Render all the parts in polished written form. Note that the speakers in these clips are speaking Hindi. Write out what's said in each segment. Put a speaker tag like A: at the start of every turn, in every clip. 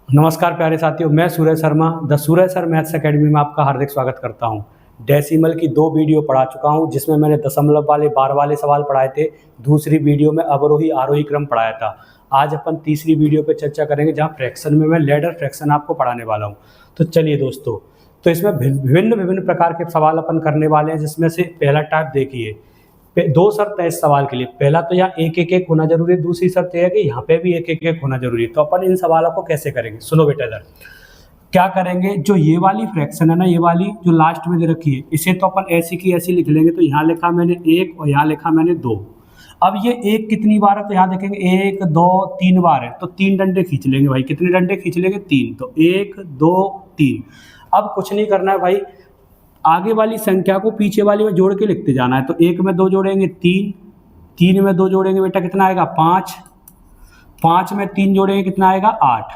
A: नमस्कार प्यारे साथियों, मैं Suraj Sharma the Suraj sir maths academy में आपका हार्दिक स्वागत करता हूं। डेसिमल की 2 वीडियो पढ़ा चुका हूं, जिसमें मैंने दशमलव वाले बार वाले सवाल पढ़ाए थे। दूसरी वीडियो में अवरोही आरोही क्रम पढ़ाया था। आज अपन तीसरी वीडियो पे चर्चा करेंगे, जहां फ्रैक्शन में मैं लैडर फ्रैक्शन आपको पढ़ाने वाला हूँ। तो चलिए दोस्तों, तो इसमें विभिन्न प्रकार के सवाल अपन करने वाले हैं, जिसमें से पहला टाइप देखिए। 2 शर्त है इस सवाल के लिए। पहला तो यहाँ एक एक एक होना जरूरी है, दूसरी शर्त यह है कि यहाँ पे भी एक एक एक होना जरूरी है। तो अपन इन सवालों को कैसे करेंगे, सुनो बेटा। इधर क्या करेंगे, जो ये वाली फ्रैक्शन है ना, ये वाली जो लास्ट में दे रखी है, इसे तो अपन ऐसी की ऐसी लिख लेंगे। तो यहाँ लिखा मैंने 1 और यहाँ लिखा मैंने 2। अब ये 1 कितनी बार है, तो यहाँ देखेंगे 1 2 3 बार है, तो 3 डंडे खींच लेंगे भाई। कितने डंडे खींच लेंगे? 3। तो 1 2 3। अब कुछ नहीं करना है भाई, आगे वाली संख्या को पीछे वाली में जोड़ के लिखते जाना है। तो 1 में 2 जोड़ेंगे 3, 3 में 2 जोड़ेंगे बेटा कितना आएगा? 5, 5 में 3 जोड़ेंगे कितना आएगा? 8।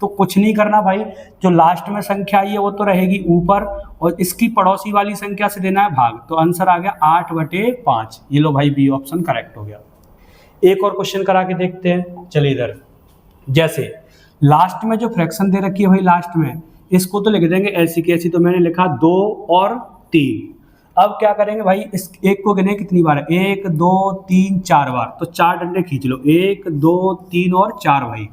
A: तो कुछ नहीं करना भाई, जो लास्ट में संख्या आई है वो तो रहेगी ऊपर, और इसकी पड़ोसी वाली संख्या से देना है भाग। तो आंसर आ गया 8/5। ये लो भाई, बी ऑप्शन करेक्ट हो गया। एक और क्वेश्चन करा के देखते हैं। चलिए इधर, जैसे लास्ट में जो फ्रैक्शन दे रखी है भाई, लास्ट में इसको तो लिख देंगे ऐसी की ऐसी। तो मैंने लिखा 2 और 3। अब क्या करेंगे भाई, इस एक को गिने कितनी बार है? 1 2 3 4 बार। तो 4 डंडे खींच लो, 1 2 3 और 4 भाई।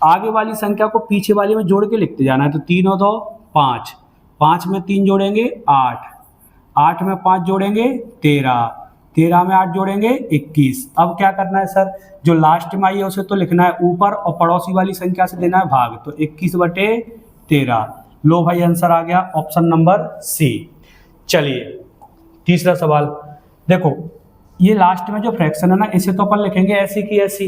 A: आगे वाली संख्या को पीछे वाली में जोड़ के लिखते जाना है। तो 3 और 2 5, 5 में 3 जोड़ेंगे 8, 8 में 5 जोड़ेंगे 13, 13 में 8 जोड़ेंगे 21। अब क्या करना है सर, जो लास्ट में आई है उसे तो लिखना है ऊपर, और पड़ोसी वाली संख्या से देना है भाग। तो 21/13। लो भाई, आंसर आ गया ऑप्शन नंबर सी। चलिए तीसरा सवाल देखो। ये लास्ट में जो फ्रैक्शन है ना, इसे तो अपन लिखेंगे ऐसी की ऐसी।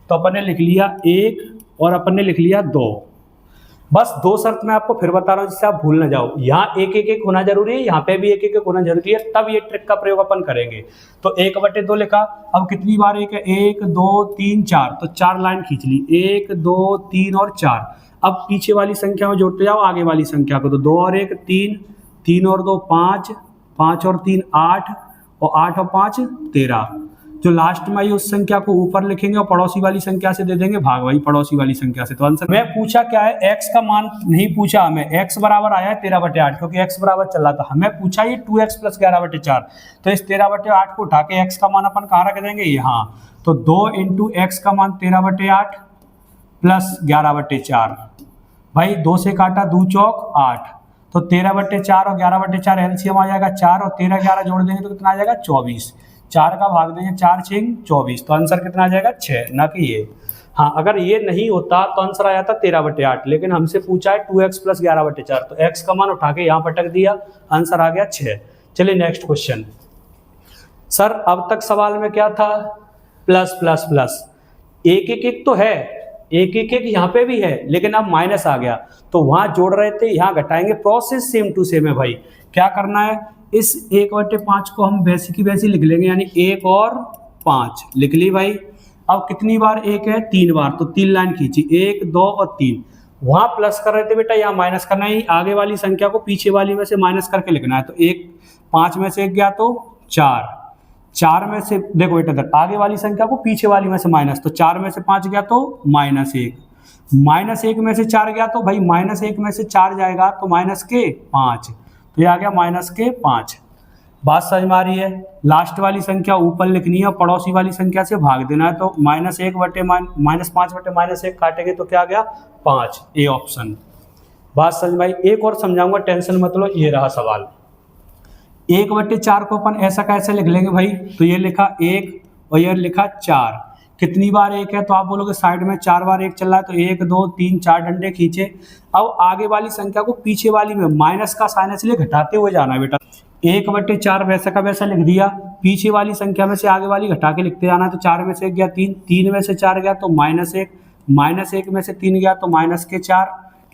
A: तो अपन ने लिख लिया 1 और अपन ने लिख लिया 2। बस 2 शर्त मैं आपको फिर बता रहा हूँ, जिससे आप भूल ना जाओ। यहाँ एक एक एक होना जरूरी है, यहाँ पे भी एक एक एक होना जरूरी है, तब ये ट्रिक का प्रयोग अपन करेंगे। तो 1/2 लिखा। अब कितनी बार 1 है? 1 2 3 4। तो 4 लाइन खींच ली, 1 2 3 और 4। अब पीछे वाली संख्या में जोड़ते जाओ आगे वाली संख्या को। तो 2 और 1 3, 3 और 2 5, 5 और 3 8, और 8 और 5 13। जो लास्ट में आई उस संख्या को ऊपर लिखेंगे और पड़ोसी वाली संख्या से दे देंगे भाग भाई, पड़ोसी वाली संख्या से। तो आंसर मैं पूछा क्या है, x का मान नहीं पूछा हमें। x बराबर आया है 13/8, क्योंकि x बराबर चल रहा था। हमें पूछा ये 2x + 11/4। तो इस 13/8 को उठा के x का मान अपन कहाँ रख देंगे? यहाँ। तो 2 × x का मान 13/8 + 11/4। भाई 2 से काटा 2 चौक 8। तो 13/4 और 11/4 एलसीएम आ जाएगा 4, और 13 11 जोड़ देंगे तो कितना आ जाएगा? 24। 4 का भाग देंगे 4 6 24। तो आंसर कितना आ जाएगा? 6, ना कि ये। हाँ, अगर ये नहीं होता तो आंसर आया था 13/8, लेकिन हमसे पूछा है 2x + 11/4। तो x का मान उठा के यहाँ पटक दिया, आंसर आ गया 6। चलिए नेक्स्ट क्वेश्चन। सर अब तक सवाल में क्या था? Plus plus plus. एक एक एक तो है, एक एक एक यहाँ पे भी है, लेकिन अब माइनस आ गया। तो वहां जोड़ रहे थे, यहाँ घटाएंगे। प्रोसेस सेम टू सेम है भाई। क्या करना है, इस 1/5 को हम वैसी की वैसी लिख लेंगे, यानी 1 और 5 लिख ली भाई। अब कितनी बार 1 है? 3 बार। तो 3 लाइन खींची, 1 2 और 3। वहां प्लस कर रहे थे बेटा, यहाँ माइनस करना है। आगे वाली संख्या को पीछे वाली में से माइनस करके लिखना है। तो 5 में से 1 गया तो 4, 4 में से देखो बेटा, आगे वाली संख्या को पीछे वाली में से माइनस। तो 4 में से 5 गया तो -1, -1 में से 4 गया तो भाई -1 में से 4 जाएगा तो -5। तो ये आ गया -5। बात समझ में आ रही है? लास्ट वाली संख्या ऊपर लिखनी है और पड़ोसी वाली संख्या से भाग देना है। तो -5/-1 काटेंगे तो क्या आ गया? 5। A option. बात समझ में आई? एक और समझाऊंगा, टेंशन मत लो। ये रहा सवाल। 1/4 को अपन ऐसा कैसे लिख लेंगे भाई? तो ये लिखा 1 और ये लिखा 4। कितनी बार 1 है? तो आप बोलोगे साइड में 4 बार 1 चल रहा है, तो 1 2 3 4 डंडे खींचे। अब आगे वाली संख्या को पीछे वाली में माइनस का साइन इसलिए घटाते हुए जाना है बेटा। 1/4 वैसा का वैसा लिख दिया, पीछे वाली संख्या में से आगे वाली घटा के लिखते जाना है। तो 4 में से 1 गया 3, 3 में से 4 गया तो -1, -1 में से 3 गया तो -4।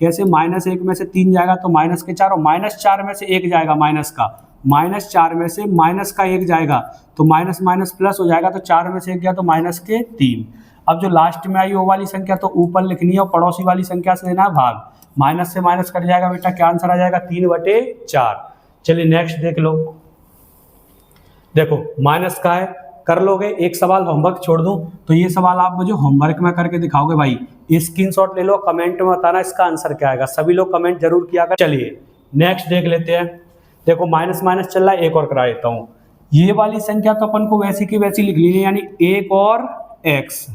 A: कैसे? -1 में से 3 जाएगा तो -4, और -4 में से 1 जाएगा माइनस का, -4 में से माइनस का 1 जाएगा तो माइनस माइनस प्लस हो जाएगा। तो 4 में से 1 गया तो -3। अब जो लास्ट में आई वो वाली संख्या तो ऊपर लिखनी है और पड़ोसी वाली संख्या से देना है भाग। माइनस से माइनस कट जाएगा बेटा, क्या आंसर आ जाएगा? 3/4। चलिए नेक्स्ट देख लो। देखो माइनस का है, कर लोगे। एक सवाल होमवर्क छोड़ दूं तो ये सवाल आप मुझे होमवर्क में करके दिखाओगे भाई, स्क्रीनशॉट ले लो, कमेंट में बताना इसका आंसर क्या आएगा। सभी लोग कमेंट जरूर किया कर। चलिए नेक्स्ट देख लेते हैं। देखो माइनस माइनस चल रहा है, एक और करा देता हूँ। ये वाली संख्या तो अपन को वैसी की वैसी लिख लेनी है, यानी एक और एक्स।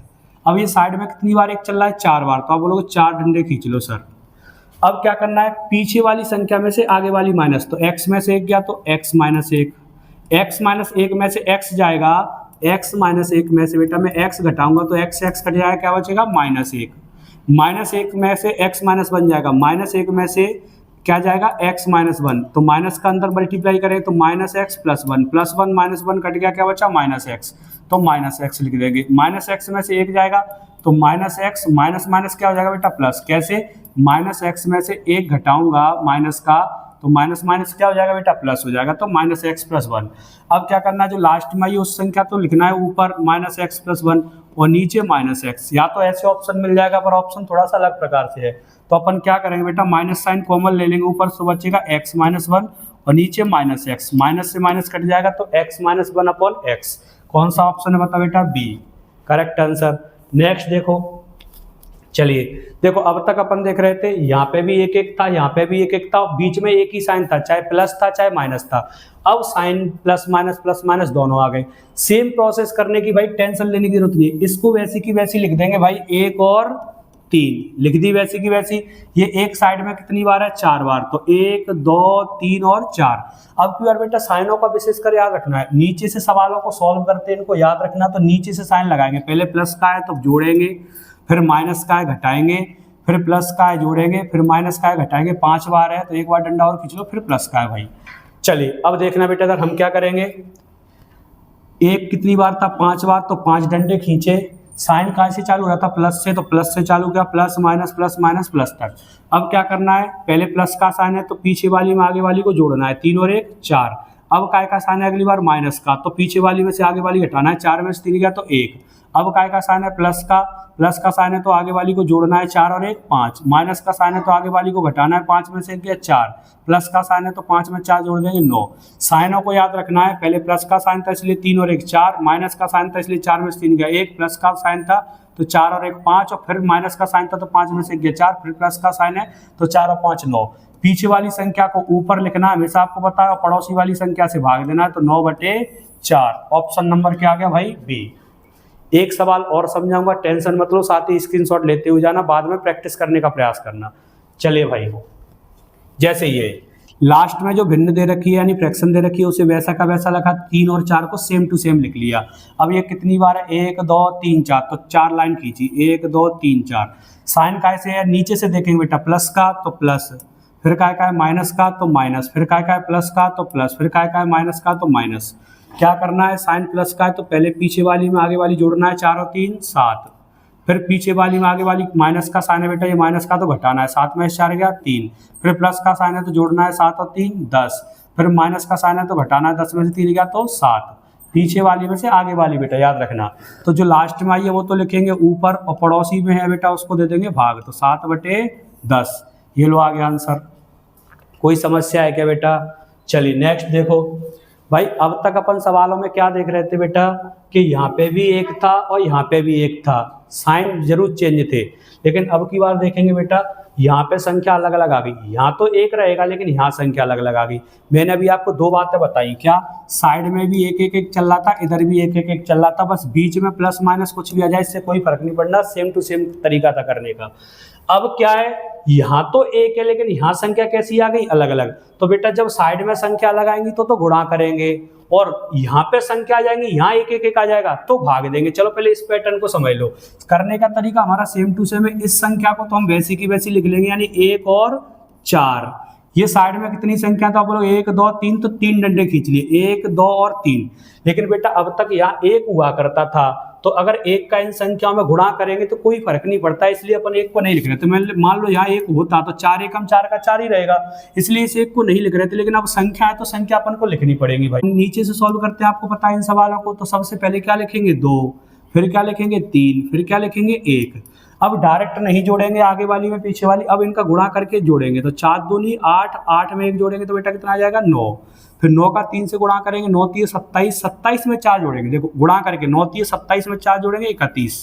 A: अब ये साइड में कितनी बार एक चल रहा है, 4 बार, तो आप बोलोगे 4 डंडे खींच लो सर। अब क्या करना है, पीछे वाली संख्या में से आगे वाली माइनस, तो x में से एक गया तो x माइनस एक, x माइनस एक में से x जाएगा, x माइनस एक में से बेटा मैं x घटाऊंगा तो x कट जाएगा, क्या बचेगा माइनस एक, माइनस एक में से x माइनस बन जाएगा, माइनस एक में से क्या जाएगा x माइनस वन, तो माइनस का अंदर मल्टीप्लाई करें तो minus x plus one minus one cut गया, क्या बचा माइनस एक्स, तो माइनस एक्स लिख देंगे। माइनस एक्स में से एक जाएगा तो माइनस एक्स, माइनस माइनस क्या हो जाएगा बेटा प्लस, कैसे, माइनस एक्स में से एक घटाऊंगा माइनस का तो माइनस माइनस क्या हो जाएगा बेटा प्लस हो जाएगा, तो माइनस एक्स प्लस वन। अब क्या करना है, जो लास्ट में आई उस संख्या तो लिखना है ऊपर माइनस एक्स प्लस वन और नीचे माइनस एक्स। या तो ऐसे ऑप्शन मिल जाएगा पर ऑप्शन थोड़ा सा अलग प्रकार से है, तो अपन क्या करेंगे बेटा माइनस साइन कॉमन ले लेंगे, ऊपर से बचेगा एक्स माइनस वन और नीचे माइनस एक्स, माइनस से माइनस कट जाएगा तो x minus one upon x. कौन सा ऑप्शन है बता बेटा, बी करेक्ट आंसर। नेक्स्ट देखो, चलिए देखो अब तक अपन देख रहे थे यहाँ पे भी एक एक था, यहाँ पे भी एक एक था, बीच में एक ही साइन था, चाहे प्लस था चाहे माइनस था। अब साइन प्लस माइनस दोनों आ गए। सेम प्रोसेस करने की भाई टेंशन लेने की जरूरत नहीं है, इसको वैसी की वैसी लिख देंगे भाई, एक और तीन लिख दी वैसी की वैसी। ये एक साइड में कितनी बार है, 4 बार, तो 1 2 3 और 4। अब की बार बेटा साइनों का विशेष कर याद रखना है, नीचे से सवालों को सॉल्व करते हैं इनको याद रखना, तो नीचे से साइन लगाएंगे, पहले प्लस का है तो जोड़ेंगे, फिर माइनस का है घटाएंगे, फिर प्लस का है जोड़ेंगे, फिर माइनस का है घटाएंगे। 5 बार है तो एक बार डंडा और खींच लो, फिर प्लस का है भाई। चलिए अब देखना बेटा, अगर हम क्या करेंगे, एक कितनी बार था, 5 बार, तो 5 डंडे खींचे। साइन कहाँ से चालू हो रहा था, प्लस से, तो प्लस से चालू किया, प्लस माइनस प्लस तक। अब क्या करना है, पहले प्लस का साइन है तो पीछे वाली में आगे वाली को जोड़ना है, 3 और 1 4। अब काय का साइन है अगली बार माइनस का, तो पीछे वाली में से आगे वाली घटाना है, 4 में से 3 गया तो 1। अब काय का साइन है प्लस का साइन है तो आगे वाली को जोड़ना है, 4 और 1 5। माइनस का साइन है तो आगे वाली को घटाना है, 5 में से 1 गया 4। प्लस का साइन है तो 5 में 4 जोड़ देंगे 9। साइनों को याद रखना है, पहले प्लस का साइन था इसलिए 3 और 1 4, माइनस का साइन था इसलिए 4 में से 3 गया 1, प्लस का साइन था तो 4 और 1 5, और फिर माइनस का साइन था तो 5 में से 1 गया 4, फिर प्लस का साइन है तो 4 और 5 9। पीछे वाली संख्या को ऊपर लिखना है, हमेशा आपको पता है, और पड़ोसी वाली संख्या से भाग देना है, तो 9/4। ऑप्शन नंबर क्या आ गया भाई, बी। एक सवाल और समझाऊंगा, टेंशन मत लो, साथ ही स्क्रीनशॉट लेते हुए जाना, बाद में प्रैक्टिस करने का प्रयास करना। चलिए भाई, जैसे ये लास्ट में जो भिन्न दे रखी है यानी फ्रैक्शन दे रखी है उसे वैसा का वैसा लिखा, 3 और 4 को सेम टू सेम लिख लिया। अब ये कितनी बार है, 1 2 3 4, तो 4 लाइन खींची, 1 2 3 4। साइन कैसे है, नीचे से देखेंगे बेटा, प्लस का तो प्लस, फिर काय का है माइनस का तो माइनस, फिर काय का है प्लस का तो प्लस, फिर काय का है माइनस का तो माइनस। क्या करना है, साइन प्लस का है तो पहले पीछे वाली में आगे वाली जोड़ना है, 4 और 3 7। फिर पीछे वाली में आगे वाली माइनस का साइन है बेटा, ये माइनस का तो घटाना है, 7 में 4 गया 3। फिर प्लस का साइन है तो जोड़ना है, 7 और 3 10। फिर माइनस का साइन है तो घटाना है, 10 में से 3 गया तो 7। पीछे वाली में से आगे वाली बेटा याद रखना। तो जो लास्ट में आई है वो तो लिखेंगे ऊपर, और पड़ोसी में है बेटा उसको दे देंगे भाग, तो 7/10। ये लो आ गया आंसर। कोई समस्या है क्या बेटा? चलिए नेक्स्ट देखो भाई, अब तक अपन सवालों में क्या देख रहे थे बेटा कि यहाँ पे भी एक था और यहाँ पे भी एक था, साइन जरूर चेंज थे, लेकिन अब की बार देखेंगे बेटा यहाँ पे संख्या अलग अलग आ गई। यहाँ तो एक रहेगा लेकिन यहाँ संख्या अलग अलग आ गई। मैंने अभी आपको 2 बातें बताई, क्या साइड में भी एक चल रहा था, इधर भी एक चल रहा था, बस बीच में प्लस माइनस कुछ भी आ जाए इससे कोई फर्क नहीं पड़ना, सेम टू सेम तरीका था करने का। अब क्या है, यहाँ तो एक है लेकिन यहाँ संख्या कैसी आ गई, अलग अलग। तो बेटा जब साइड में संख्या अलग आएंगी तो गुणा करेंगे, और यहाँ पे संख्या आ जाएंगी, यहाँ एक आ जाएगा तो भाग देंगे। चलो पहले इस पैटर्न को समझ लो। करने का तरीका हमारा सेम टू सेम है। इस संख्या को तो हम वैसी की वैसी लिख लेंगे, यानी 1 और 4। ये साइड में कितनी संख्या था, बोलो 1 2 3, तो 3 डंडे खींच लिए, 1 2 और 3। लेकिन बेटा अब तक यहाँ 1 हुआ करता था, तो अगर 1 का इन संख्याओं में गुणा करेंगे तो कोई फर्क नहीं पड़ता, इसलिए अपन 1 को नहीं लिख रहे थे। मान लो यहाँ 1 होता तो 4 1 4 का 4 ही रहेगा, इसलिए इस 1 को नहीं लिख रहे थे। लेकिन अब संख्या है तो संख्या अपन को लिखनी पड़ेगी भाई। नीचे से सॉल्व करते हैं, आपको पता है इन सवालों को। तो सबसे पहले क्या लिखेंगे, 2, फिर क्या लिखेंगे 3, फिर क्या लिखेंगे 1। अब डायरेक्ट नहीं जोड़ेंगे आगे वाली में पीछे वाली, अब इनका गुणा करके जोड़ेंगे। तो 4 दूनी 8, 8 में 1 जोड़ेंगे तो बेटा कितना आ जाएगा 9। फिर 9 का 3 से गुणा करेंगे, 9 3 27, 27 में 4 जोड़ेंगे, देखो गुणा करके 9 3 27 में 4 जोड़ेंगे 31।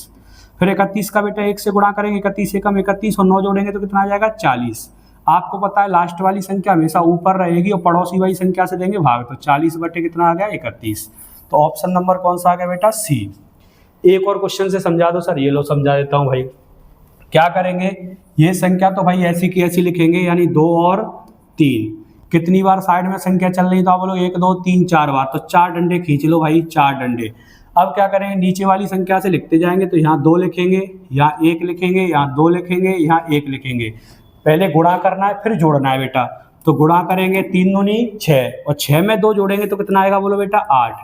A: फिर 31 का बेटा 1 से गुणा करेंगे, 31 एकम 31 और 9 जोड़ेंगे तो कितना आ जाएगा 40। आपको पता है लास्ट वाली संख्या हमेशा ऊपर रहेगी और पड़ोसी वाली संख्या से देंगे भाग, तो 40 बटे कितना आ गया 31। तो ऑप्शन नंबर कौन सा आ गया बेटा सी। एक और क्वेश्चन से समझा दो सर, ये लो समझा देता हूँ भाई। क्या करेंगे, ये संख्या तो भाई ऐसी की ऐसी लिखेंगे, यानी 2 और 3। कितनी बार साइड में संख्या चल रही, तो आप बोलो 1 2 3 4 बार, तो 4 डंडे खींच लो भाई, 4 डंडे। अब क्या करेंगे, नीचे वाली संख्या से लिखते जाएंगे, तो यहाँ 2 लिखेंगे, यहाँ 1 लिखेंगे, यहाँ 2 लिखेंगे, यहाँ 1 लिखेंगे। पहले गुणा करना है फिर जोड़ना है बेटा। तो गुणा करेंगे 3 दूनी 6 और 6 में 2 जोड़ेंगे तो कितना आएगा बोलो बेटा 8।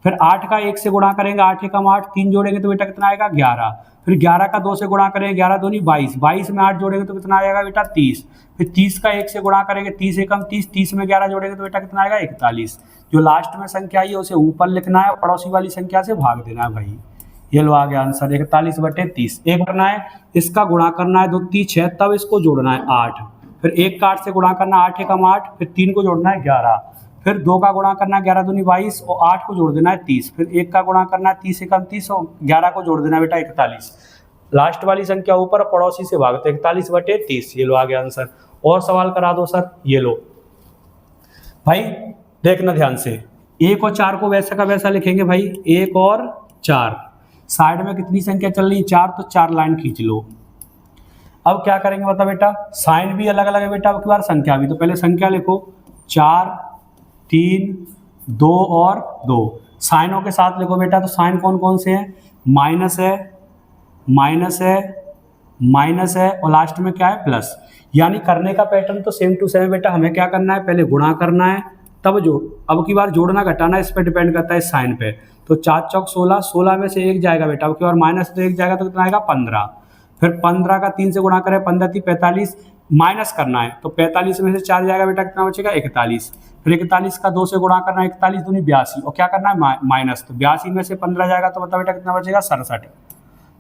A: फिर 8 का 1 से गुणा करेंगे, 8 एकम 8, 3 जोड़ेंगे तो बेटा कितना आएगा 11। फिर 11 का 2 से गुणा करेंगे, 11 दूनी 22, 22 में 8 जोड़ेंगे तो कितना आएगा बेटा 30। फिर 30 का 1 से गुणा करेंगे, 30 एकम 30, 30 में 11 जोड़ेंगे तो बेटा कितना आएगा 41। जो लास्ट में संख्या है उसे ऊपर लिखना है और पड़ोसी वाली संख्या से भाग देना है भाई। ये लो आ गया आंसर 41 बटे 30। एक करना है, इसका गुणा करना है 2 3 6, तब इसको जोड़ना है 8। फिर 1 का 8 से गुणा करना है, 8 एकम 8, फिर 3 को जोड़ना है 11। फिर 2 का गुणा करना है, 11 दूनी 22 और 8 को जोड़ देना है 30। फिर 1 का गुणा करना है 30 एकम 30 और 11 को जोड़ देना है बेटा 41। लास्ट वाली संख्या ऊपर पड़ोसी से भाग, तो 41 बटे 30। ये लो आ गया आंसर। और सवाल करा दो सर, ये लो भाई देखना ध्यान से। 1 और 4 को वैसा का वैसा लिखेंगे भाई, 1 और 4। साइड में कितनी संख्या चल रही 4, तो 4 लाइन खींच लो। अब क्या करेंगे बता बेटा, साइन भी अलग अलग है बेटा, अब की बार संख्या भी। तो पहले संख्या लिखो 4 3 2 और 2। साइनों के साथ लिखो बेटा, तो साइन कौन कौन से हैं, माइनस है, माइनस है, माइनस है और लास्ट में क्या है प्लस। यानी करने का पैटर्न तो सेम टू सेम बेटा। हमें क्या करना है, पहले गुणा करना है तब जोड़। अब की बार जोड़ना घटाना इस पर डिपेंड करता है साइन पे। तो 4 चौक 16, 16 में से 1 जाएगा बेटा, अब की बार माइनस तो 1 जाएगा तो कितना आएगा 15। फिर 15 का 3 से गुणा करें, 15 3 45, माइनस करना है तो 45 में से 4 जाएगा बेटा, कितना बचेगा 41। फिर 41 का 2 से गुणा करना है, 41 दूनी 82 और क्या करना है माइनस, तो 82 में से 15 जाएगा तो बता बेटा कितना बचेगा 67।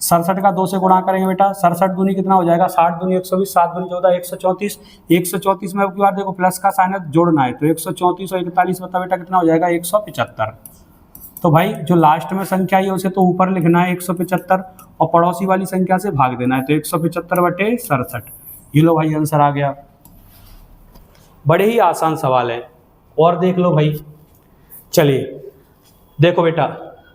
A: 67 का 2 से गुणा करेंगे बेटा, 67 दूनी कितना हो जाएगा 60 दूनी 120, 7 दूनी 14, 134। 134 में अब की बार देखो प्लस का साइन है, जोड़ना है, तो 134 और 41 बता बेटा कितना हो जाएगा 175। तो भाई जो लास्ट में संख्या है उसे तो ऊपर लिखना है 175 और पड़ोसी वाली संख्या से भाग देना है, तो 175 बटे 67। ये लो भाई आंसर आ गया। बड़े ही आसान सवाल है। और देख लो भाई, चलिए देखो बेटा,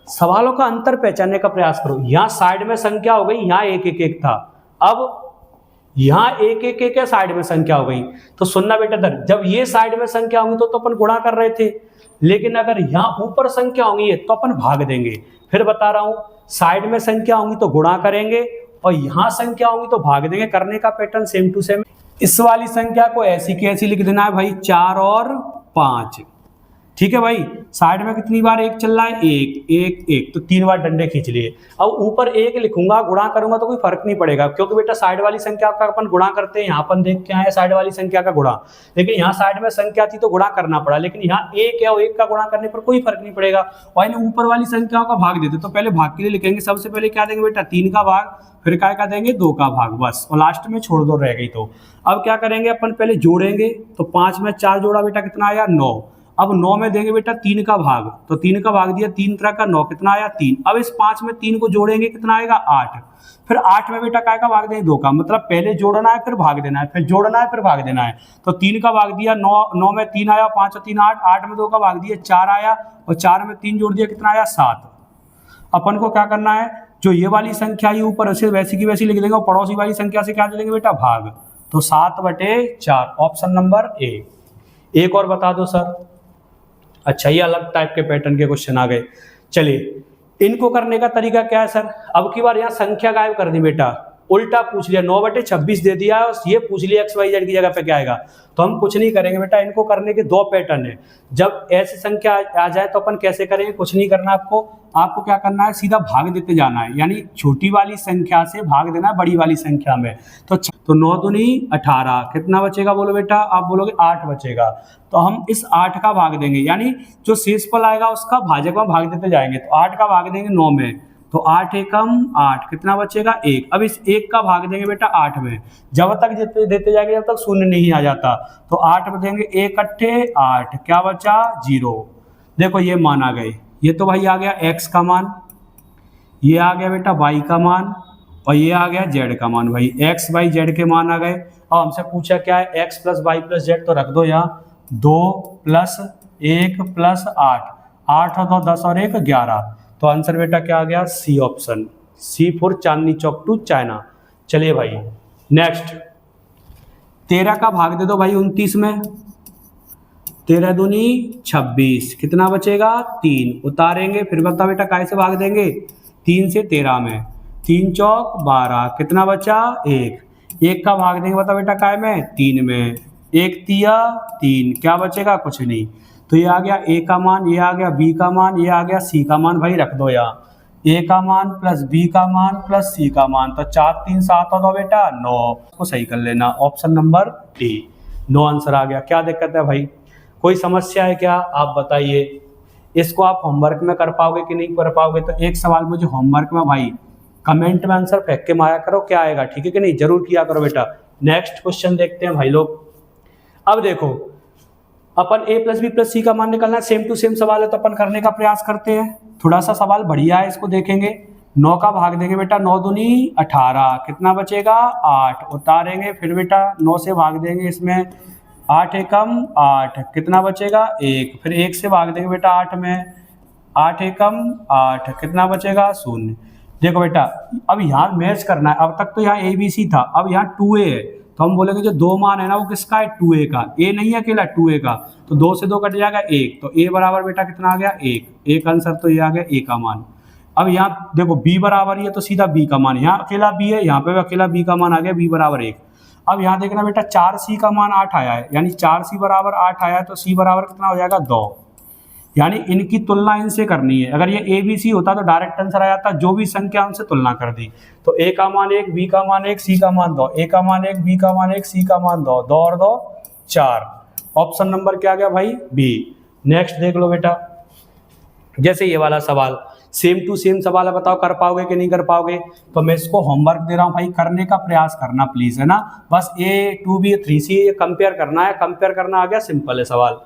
A: सवालों का अंतर पहचानने का प्रयास करो। यहाँ साइड में संख्या हो गई, यहाँ 1 1 1 था, अब यहाँ 1 1 1 है, साइड में संख्या हो गई। तो सुनना बेटा दर, जब ये साइड में संख्या होंगी तो अपन गुणा कर रहे थे, लेकिन अगर यहाँ ऊपर संख्या होंगी तो अपन भाग देंगे। फिर बता रहा हूं, साइड में संख्या होंगी तो गुणा करेंगे और यहाँ संख्या होंगी तो भाग देंगे। करने का पैटर्न सेम टू सेम। इस वाली संख्या को ऐसी की ऐसी लिख देना है भाई, 4 और 5। ठीक है भाई, साइड में कितनी बार 1 चल रहा है, 1 1 1, तो 3 बार डंडे खींच लिए। अब ऊपर 1 लिखूंगा, गुणा करूंगा तो कोई फर्क नहीं पड़ेगा, क्योंकि बेटा साइड वाली संख्या का अपन गुणा करते हैं। यहाँ अपन देख के आए साइड वाली संख्या का गुणा, लेकिन यहाँ साइड में संख्या थी तो गुणा करना पड़ा, लेकिन यहाँ 1 है और 1 का गुणा करने पर कोई फर्क नहीं पड़ेगा। और ऊपर वाली संख्याओं का भाग देते, तो पहले भाग के लिए लिखेंगे, सबसे पहले क्या देंगे बेटा 3 का भाग, फिर क्या का देंगे 2 का भाग, बस, और लास्ट में छोड़ दो रह गई। तो अब क्या करेंगे अपन, पहले जोड़ेंगे, तो 5 में 4 जोड़ा बेटा कितना आया 9। अब 9 में देंगे बेटा 3 का भाग, तो 3 का भाग दिया, 3 तरह का 9, कितना आया 3। अब इस 5 में 3 को जोड़ेंगे, कितना आएगा 8। फिर 8 में बेटा काय का भाग देंगे 2 का, मतलब पहले जोड़ना है फिर भाग देना है, फिर जोड़ना है फिर भाग देना है। तो 3 का भाग दिया, 9 में 3 आया, 5 और 3 8, 8 में 2 का भाग दिया 4 आया और 4 में 3 जोड़ दिया, कितना आया 7। अपन को क्या करना है, जो ये वाली संख्या है ऊपर उसे वैसी की वैसी लिख देंगे और पड़ोसी वाली संख्या से क्या दे देंगे बेटा भाग, तो 7 बटे 4, ऑप्शन नंबर ए। एक और बता दो सर। अच्छा, ये अलग टाइप के पैटर्न के क्वेश्चन आ गए। चलिए, इनको करने का तरीका क्या है सर, अब की बार यहाँ संख्या गायब कर दी बेटा, उल्टा पूछ लिया, 9 बटे 26 दे दिया और ये पूछ लिया XYZ की जगह पे क्या आएगा। तो हम कुछ नहीं करेंगे बेटा, इनको करने के 2 पैटर्न है। जब ऐसी संख्या आ जाए तो अपन कैसे करेंगे, कुछ नहीं करना आपको क्या करना है, सीधा भाग देते जाना है, यानी छोटी वाली संख्या से भाग देना है बड़ी वाली संख्या में। तो 9 दूनी 18, कितना बचेगा बोलो बेटा, आप बोलोगे 8 बचेगा। तो हम इस 8 का भाग देंगे, यानी जो शेषफल आएगा उसका भाजक में भाग देते जाएंगे। तो 8 का भाग देंगे 9 में, तो 8 एकम 8, कितना बचेगा 1। अब इस 1 का भाग देंगे बेटा 8 में, जब तक देते जाएंगे जब तक शून्य नहीं आ जाता। तो 8 में देंगे 1 अट्ठे 8, क्या बचा 0। देखो ये मान आ गए, ये तो भाई आ गया x का मान, ये आ गया बेटा y का मान, और ये आ गया z का मान। भाई x y z के मान आ गए। अब हमसे पूछा क्या है, x plus Y plus Z, तो रख दो यहाँ 2 प्लस 1 प्लस 8, 8 और 2 10 और 1 11। तो आंसर बेटा क्या आ गया, C option, C for Chandni Chowk to China. चलिए भाई नेक्स्ट, 13 का भाग दे दो भाई 29 में, 13 दूनी 26, कितना बचेगा 3, उतारेंगे फिर बता बेटा काय से भाग देंगे, 3 से 13 में, 3 चौक 12, कितना बचा 1, 1 का भाग देंगे बता बेटा काय में 3 में, 1 तिया 3, क्या बचेगा कुछ नहीं। तो ये आ गया a का मान, ये आ गया b का मान, ये आ गया c का मान। भाई रख दो यहाँ a का मान प्लस b का मान प्लस c का मान, तो 4 3 7 और 2 बेटा 9, को सही कर लेना, ऑप्शन नंबर डी 9 आंसर आ गया। क्या दिक्कत है भाई, कोई समस्या है क्या, आप बताइए। इसको आप होमवर्क में कर पाओगे कि नहीं कर पाओगे, तो एक सवाल मुझे होमवर्क में भाई कमेंट में आंसर फेंक के मारा करो, क्या आएगा, ठीक है कि नहीं, जरूर किया करो बेटा। नेक्स्ट क्वेश्चन देखते हैं भाई लोग। अब देखो अपन a प्लस बी प्लस सी का मान निकालना है, सेम टू सेम सवाल है तो अपन करने का प्रयास करते हैं। थोड़ा सा सवाल बढ़िया है, इसको देखेंगे। 9 का भाग देंगे बेटा 9 दूनी 18, कितना बचेगा 8, उतारेंगे फिर बेटा 9 से भाग देंगे इसमें, 8 एकम 8, कितना बचेगा 1, फिर 1 से भाग देंगे बेटा 8 में, 8 एकम 8, कितना बचेगा 0। देखो बेटा अब यहाँ मैच करना है, अब तक तो यहाँ ए बी सी था, अब यहाँ 2a है, तो हम बोलेंगे जो 2 मान है ना वो किसका है 2a का, a नहीं है अकेला 2a का, तो 2 से 2 कट जाएगा 1, तो a बराबर बेटा कितना आ गया 1, एक आंसर तो ये आ गया a का मान। अब यहाँ देखो b बराबर ही है तो सीधा b का मान, यहाँ अकेला b है, यहाँ पे भी अकेला b का मान आ गया, b बराबर 1। अब यहाँ देखना बेटा 4c का मान 8 आया है, यानी 4c बराबर 8 आया है, तो c बराबर कितना हो जाएगा 2, यानी इनकी तुलना इनसे करनी है। अगर ये ए बी सी होता तो डायरेक्ट आंसर आ जाता, जो भी संख्या उनसे तुलना कर दी। तो a का मान 1, b का मान 1, c का मान 2, a का मान 1, b का मान 1, c का मान 2, 2 और 2 4, ऑप्शन नंबर क्या आ गया भाई बी। नेक्स्ट देख लो बेटा, जैसे ये वाला सवाल सेम टू सेम सवाल है, बताओ कर पाओगे कि नहीं कर पाओगे। तो मैं इसको होमवर्क दे रहा हूँ भाई, करने का प्रयास करना प्लीज, है ना। बस a 2b 3c ये कंपेयर करना है, कंपेयर करना आ गया, सिंपल है सवाल।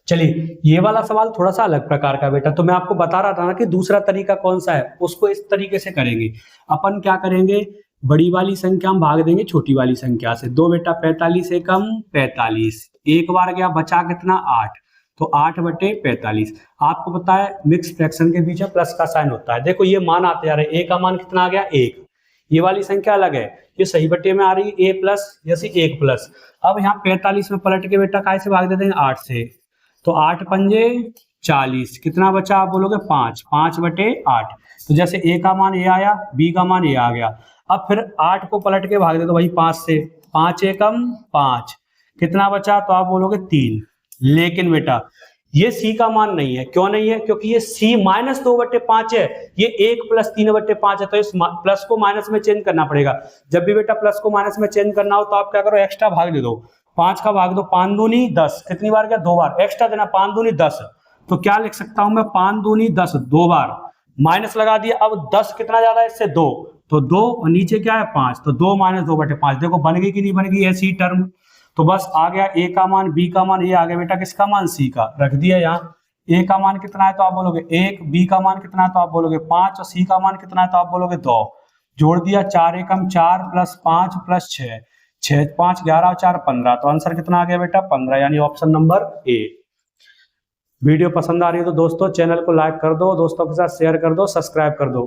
A: चलिए ये वाला सवाल थोड़ा सा अलग प्रकार का बेटा, तो मैं आपको बता रहा था ना कि दूसरा तरीका कौन सा है, उसको इस तरीके से करेंगे। अपन क्या करेंगे, बड़ी वाली संख्या हम भाग देंगे छोटी वाली संख्या से। 2 बेटा 45 एकम 45, एक बार गया बचा कितना 8, तो 8 बटे 45। आपको पता है मिक्स फ्रैक्शन के बीच में प्लस का साइन होता है। देखो ये मान आते जा रहे हैं, a का मान कितना आ गया 1, ये वाली संख्या अलग है, ये सही बटे में आ रही है a प्लस जैसे 1 प्लस। अब यहाँ 45 में पलट के बेटा काय से भाग देते हैं 8 से, तो 8 पंजे 40, कितना बचा आप बोलोगे 5, 5 बटे 8। तो जैसे a का मान ये आया, b का मान ये आ गया। अब फिर 8 को पलट के भाग दे दो भाई 5 से, 5 एकम 5, कितना बचा, तो आप बोलोगे 3। लेकिन बेटा ये c का मान नहीं है, क्यों नहीं है, क्योंकि ये c माइनस 2 बटे 5 है, ये 1 प्लस 3 बटे 5 है, तो इस प्लस को माइनस में चेंज करना पड़ेगा। जब भी बेटा प्लस को माइनस में चेंज करना हो तो आप क्या करो, एक्स्ट्रा भाग दे दो, 5 का भाग दो 5 दूनी 10, कितनी बार क्या 2 बार, एक्स्ट्रा देना 5 दूनी 10। तो क्या लिख सकता हूं मैं 5 दूनी 10, 2 बार माइनस लगा दिया। अब 10 कितना ज्यादा है इससे 2, तो 2 और नीचे क्या है 5, तो 2 माइनस 2 बटे 5। देखो बन गई कि नहीं बन गई ऐसी टर्म। तो बस आ गया a का मान, b का मान, ये आ गया बेटा किसका मान c का, रख दिया यहाँ। a का मान कितना है तो आप बोलोगे 1, b का मान कितना है तो आप बोलोगे 5, और c का मान कितना है तो आप बोलोगे 2। जोड़ दिया 4 एकम 4 प्लस 5 प्लस 6, 6 5 11 और 4 15, तो आंसर कितना आ गया बेटा 15, यानी ऑप्शन नंबर ए। वीडियो पसंद आ रही है तो दोस्तों चैनल को लाइक कर दो, दोस्तों के साथ शेयर कर दो, सब्सक्राइब कर दो।